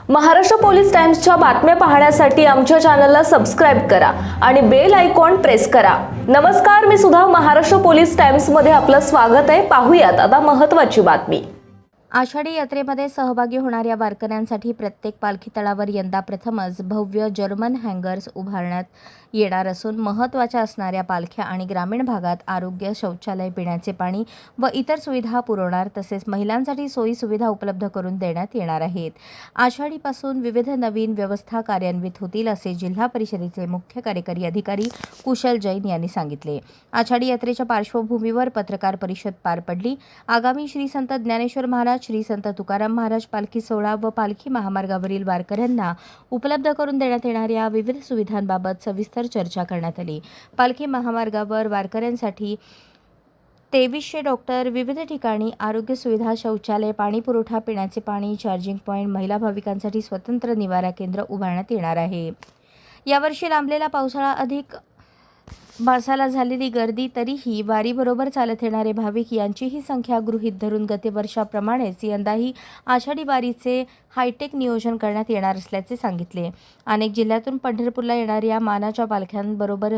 Maharashtra police टाइम्सच्या बातम्या पाहण्यासाठी आमच्या चॅनलला सबस्क्राइब करा आणि बेल आयकॉन प्रेस करा। नमस्कार, मी सुधा, महाराष्ट्र पोलीस टाइम्स मध्ये आपलं स्वागत आहे। पाहूयात आता महत्त्वाची बातमी। आषाढी यात्रेमध्ये सहभागी होणाऱ्या वारकऱ्यांसाठी प्रत्येक पालखी तळावर यंदा प्रथमच भव्य जर्मन हँगर्स उभारण्यात येणार असून महत्त्वाच्या असणाऱ्या पालख्या आणि ग्रामीण भागात आरोग्य, शौचालय, पिण्याचे पाणी व इतर सुविधा पुरवणार तसेच महिलांसाठी सोयी सुविधा उपलब्ध करून देण्यात येणार आहेत। आषाढीपासून विविध नवीन व्यवस्था कार्यान्वित होतील असे जिल्हा परिषदेचे मुख्य कार्यकारी अधिकारी कुशल जैन यांनी सांगितले। आषाढी यात्रेच्या पार्श्वभूमीवर पत्रकार परिषद पार पडली। आगामी श्री संत ज्ञानेश्वर महाराज, श्री संत तुकाराम महाराज पालखी सोहळा व पालखी महामार्गावरील वारकऱ्यांना उपलब्ध करून देण्यात येणाऱ्या विविध सुविधांबाबत सविस्तर चर्चा करण्यात आली। पालखी महामार्गावर वारकऱ्यांसाठी 2300 डॉक्टर, विविध ठिकाणी आरोग्य सुविधा, शौचालय, पाणी पुरवठा, पिण्याचे पाणी, चार्जिंग पॉइंट, महिला भाविकांसाठी स्वतंत्र निवारा केंद्र उभारण्यात येणार आहे। यावर्षी लांबलेला पावसाळा अधिक मासाला झालेली गर्दी, तरीही वारीबरोबर चालत येणारे भाविक यांचीही संख्या गृहीत धरून गतवर्षाप्रमाणेच यंदाही आषाढी वारीचे हायटेक नियोजन करण्यात येणार असल्याचे सांगितले। अनेक जिल्ह्यातून पंढरपूरला येणाऱ्या मानाच्या पालख्यांबरोबर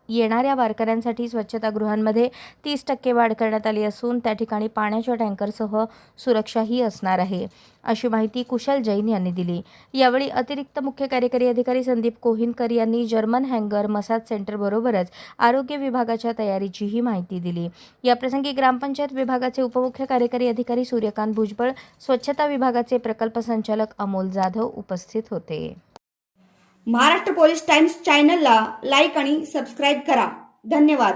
येणाऱ्या वारकऱ्यांसाठी स्वच्छतागृहांमध्ये 30% वाढ करण्यात आली असून त्या ठिकाणी पाण्याच्या टँकरसह सुरक्षाही असणार आहे, अशी माहिती कुशल जैन यांनी दिली। यावेळी अतिरिक्त मुख्य कार्यकारी अधिकारी संदीप कोहिनकर यांनी जर्मन हँगर, मसाज सेंटर बरोबरच आरोग्य विभागाच्या तयारीचीही माहिती दिली। याप्रसंगी ग्रामपंचायत विभागाचे उपमुख्य कार्यकारी अधिकारी सूर्यकांत भुजबळ, स्वच्छता विभागाचे प्रकल्प संचालक अमोल जाधव उपस्थित होते। महाराष्ट्र पोलीस टाइम्स चॅनलला लाईक आणि सबस्क्राईब करा। धन्यवाद।